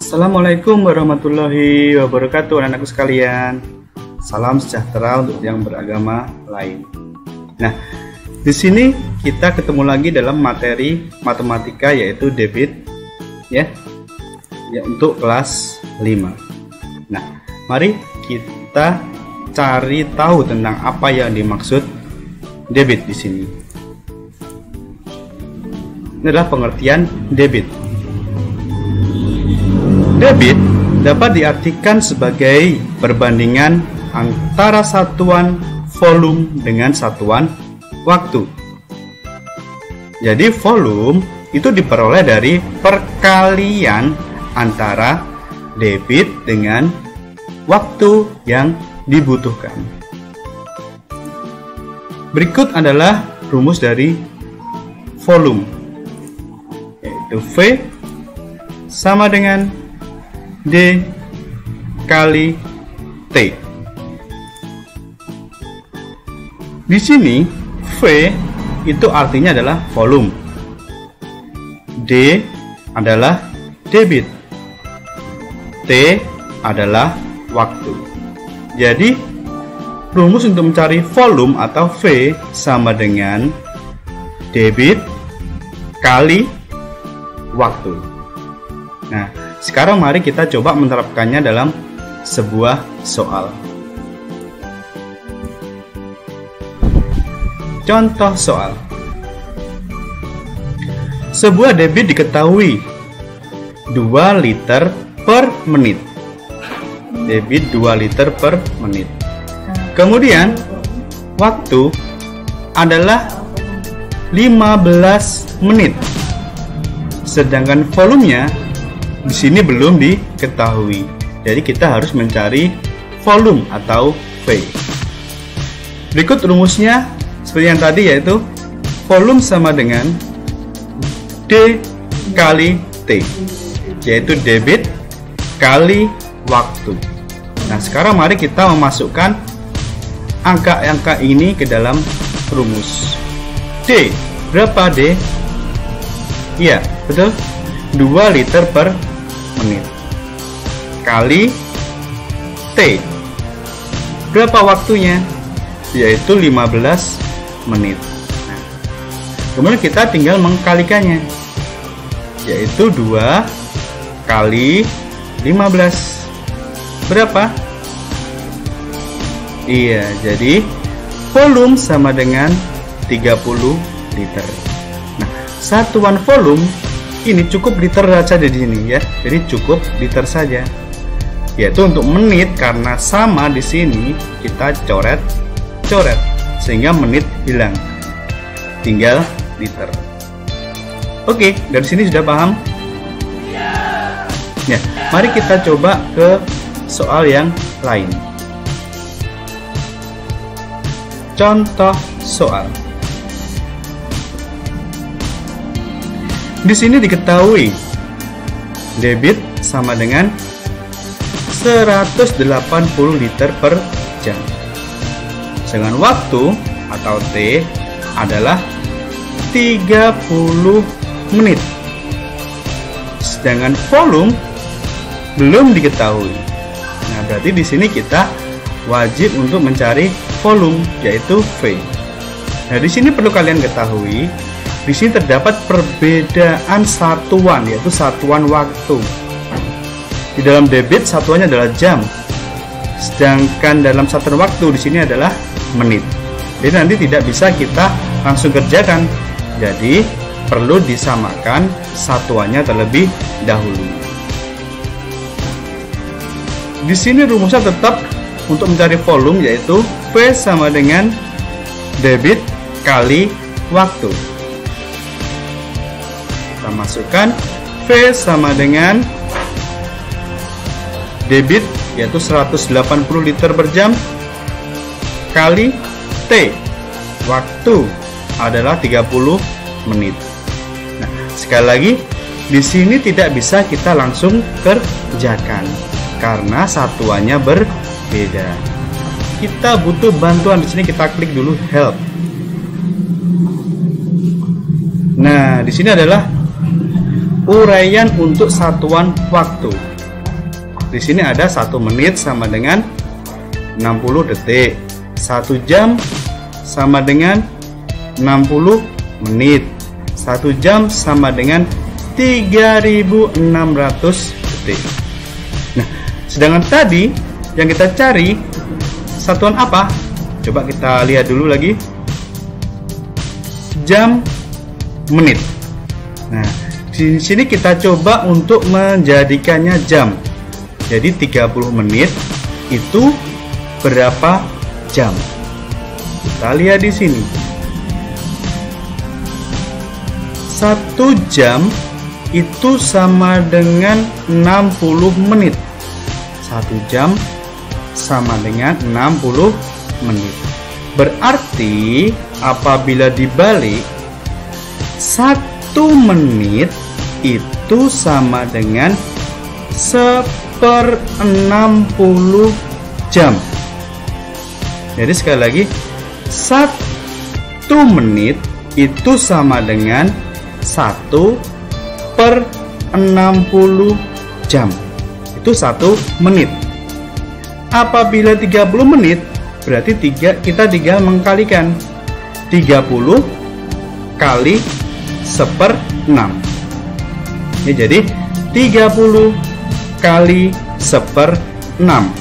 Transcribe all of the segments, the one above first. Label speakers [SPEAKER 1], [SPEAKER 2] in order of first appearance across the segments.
[SPEAKER 1] Assalamualaikum warahmatullahi wabarakatuh, anak-anakku sekalian. Salam sejahtera untuk yang beragama lain. Nah, di sini kita ketemu lagi dalam materi matematika yaitu debit ya untuk kelas 5. Nah, mari kita cari tahu tentang apa yang dimaksud debit di sini. Ini adalah pengertian debit. Debit dapat diartikan sebagai perbandingan antara satuan volume dengan satuan waktu. Jadi volume itu diperoleh dari perkalian antara debit dengan waktu yang dibutuhkan. Berikut adalah rumus dari volume, yaitu V sama dengan D kali T. Di sini V itu artinya adalah volume, D adalah debit, T adalah waktu. Jadi rumus untuk mencari volume atau V sama dengan debit kali waktu. Nah, sekarang mari kita coba menerapkannya dalam sebuah soal. Contoh soal. Sebuah debit diketahui 2 liter per menit. Debit 2 liter per menit. Kemudian waktu adalah 15 menit. Sedangkan volumenya di sini belum diketahui. Jadi kita harus mencari volume atau V. Berikut rumusnya seperti yang tadi, yaitu volume sama dengan D kali T, yaitu debit kali waktu. Nah, sekarang mari kita memasukkan angka-angka ini ke dalam rumus. D, berapa D? Iya, betul, 2 liter per menit kali T. Berapa waktunya? Yaitu 15 menit. Nah, kemudian kita tinggal mengkalikannya, yaitu 2 kali 15. Berapa? Iya, jadi volume sama dengan 30 liter. Nah, satuan volume ini cukup liter saja di sini ya. Jadi cukup liter saja. Yaitu untuk menit, karena sama di sini kita coret sehingga menit hilang. Tinggal liter. Oke, dari sini sudah paham? Ya, mari kita coba ke soal yang lain. Contoh soal. Di sini diketahui debit sama dengan 180 liter per jam. Sedangkan waktu atau T adalah 30 menit. Sedangkan volume belum diketahui. Nah, berarti di sini kita wajib untuk mencari volume, yaitu V. Nah, di sini perlu kalian ketahui, di sini terdapat perbedaan satuan, yaitu satuan waktu. Di dalam debit satuannya adalah jam, sedangkan dalam satuan waktu di sini adalah menit. Jadi nanti tidak bisa kita langsung kerjakan. Jadi perlu disamakan satuannya terlebih dahulu. Di sini rumusnya tetap untuk mencari volume, yaitu V sama dengan debit kali waktu. Kita masukkan V sama dengan debit, yaitu 180 liter per jam, kali T, waktu adalah 30 menit. Nah, sekali lagi di sini tidak bisa kita langsung kerjakan karena satuannya berbeda. Kita butuh bantuan. Di sini kita klik dulu help. Nah, di sini adalah uraian untuk satuan waktu. di sini ada 1 menit sama dengan 60 detik. 1 jam sama dengan 60 menit. 1 jam sama dengan 3600 detik. Nah, sedangkan tadi yang kita cari satuan apa? Coba kita lihat dulu lagi. Jam, menit. Nah, di sini kita coba untuk menjadikannya jam. Jadi 30 menit itu berapa jam? Kita lihat di sini. 1 jam itu sama dengan 60 menit. 1 jam sama dengan 60 menit. Berarti apabila dibalik 1 menit itu sama dengan 1/60 jam. Jadi sekali lagi 1 menit itu sama dengan 1/60 jam. Itu 1 menit. Apabila 30 menit berarti kita tinggal mengkalikan 30 kali 1/6. Ya, jadi 30 kali 1/6.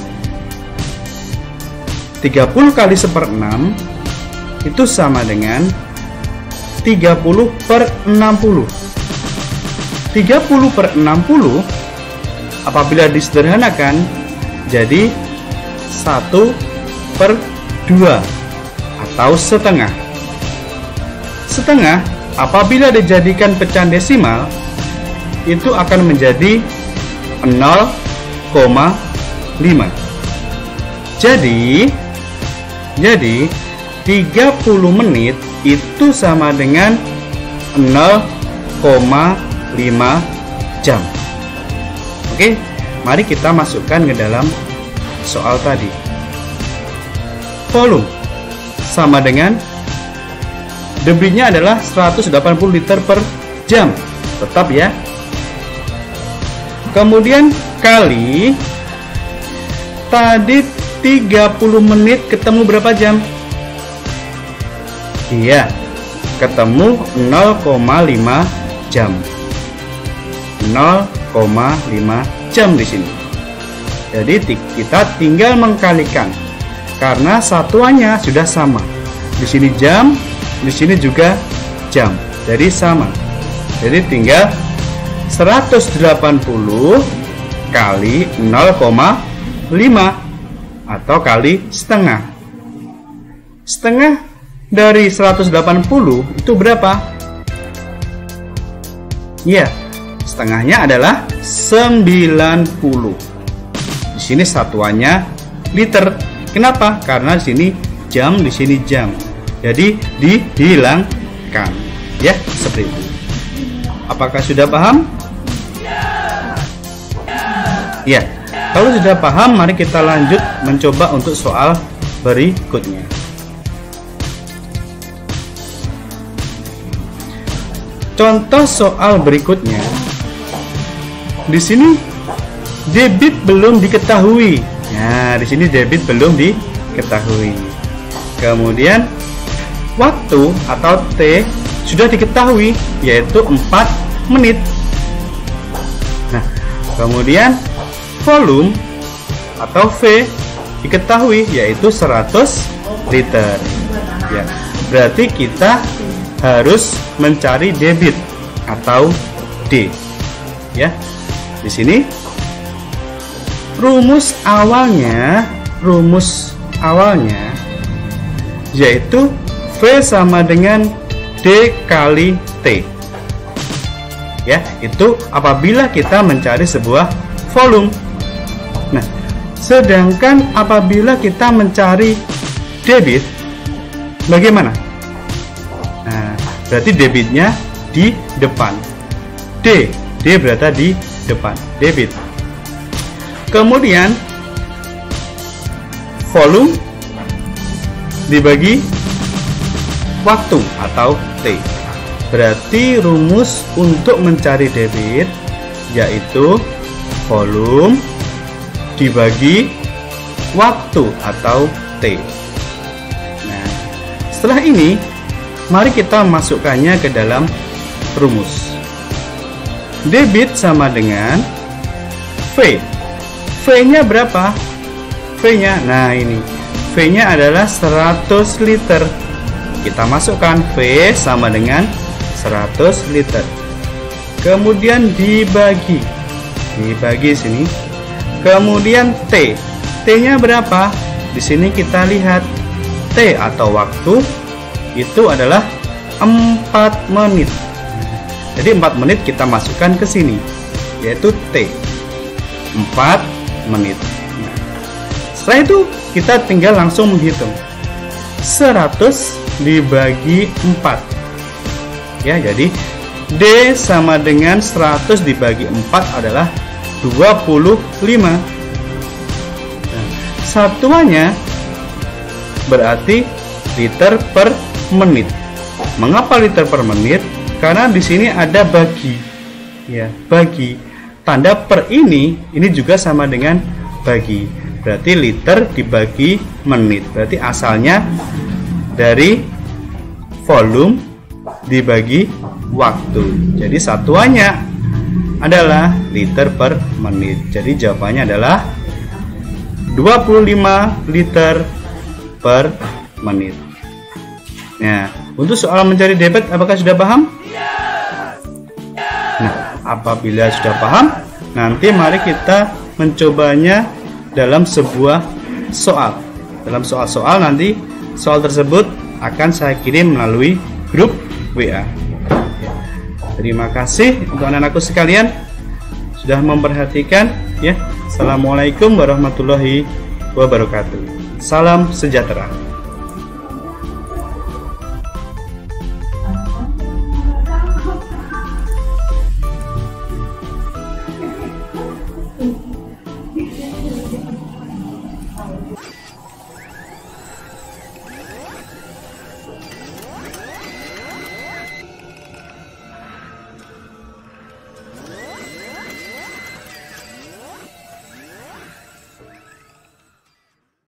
[SPEAKER 1] 30 kali 1/6 itu sama dengan 30/60. 30/60 apabila disederhanakan jadi 1/2 atau setengah. Setengah apabila dijadikan pecahan desimal itu akan menjadi 0,5. Jadi 30 menit itu sama dengan 0,5 jam. Oke, mari kita masukkan ke dalam soal tadi. Volume sama dengan debitnya adalah 180 liter per jam. Tetap ya. Kemudian kali tadi 30 menit ketemu berapa jam? Iya, ketemu 0,5 jam. 0,5 jam di sini. Jadi kita tinggal mengkalikan karena satuannya sudah sama. Di sini jam, di sini juga jam. Jadi sama. Jadi tinggal 180 kali 0,5 atau kali setengah. Setengah dari 180 itu berapa? Ya, setengahnya adalah 90. Di sini satuannya liter. Kenapa? Karena di sini jam, di sini jam. Jadi dihilangkan. Ya, seperti itu. Apakah sudah paham? Ya. Kalau sudah paham, mari kita lanjut mencoba untuk soal berikutnya. Contoh soal berikutnya. Di sini debit belum diketahui. Nah, di sini debit belum diketahui. Kemudian waktu atau T sudah diketahui, yaitu 4 menit. Nah, kemudian volume atau V diketahui, yaitu 100 liter. Ya, berarti kita harus mencari debit atau D. Ya, di sini rumus awalnya yaitu V sama dengan D kali T. Ya, itu apabila kita mencari sebuah volume. Nah, sedangkan apabila kita mencari debit, bagaimana? Nah, berarti debitnya di depan. D berada di depan, debit. Kemudian volume dibagi waktu atau T. Berarti rumus untuk mencari debit yaitu volume dibagi waktu atau T. Nah, setelah ini mari kita masukkannya ke dalam rumus. Debit sama dengan V. V-nya berapa? V-nya, nah ini. V-nya adalah 100 liter. Kita masukkan V sama dengan 100 liter. Kemudian dibagi sini. Kemudian T. T-nya berapa? Di sini kita lihat T atau waktu itu adalah 4 menit. Jadi 4 menit kita masukkan ke sini, yaitu T. 4 menit. Nah, setelah itu kita tinggal langsung menghitung. 100 dibagi 4. Ya, jadi D sama dengan 100 dibagi 4 adalah 25. Nah, satuannya berarti liter per menit. Mengapa liter per menit? Karena di sini ada bagi. Ya, bagi. Tanda per ini juga sama dengan bagi. Berarti liter dibagi menit. Berarti asalnya dari volume dibagi waktu. Jadi satuannya adalah liter per menit. Jadi jawabannya adalah 25 liter per menit. Nah, untuk soal mencari debit apakah sudah paham? Nah, apabila sudah paham, nanti mari kita mencobanya dalam sebuah soal. Dalam soal-soal nanti soal tersebut akan saya kirim melalui grup WA. Terima kasih untuk anak-anakku sekalian sudah memperhatikan ya. Assalamualaikum warahmatullahi wabarakatuh. Salam sejahtera.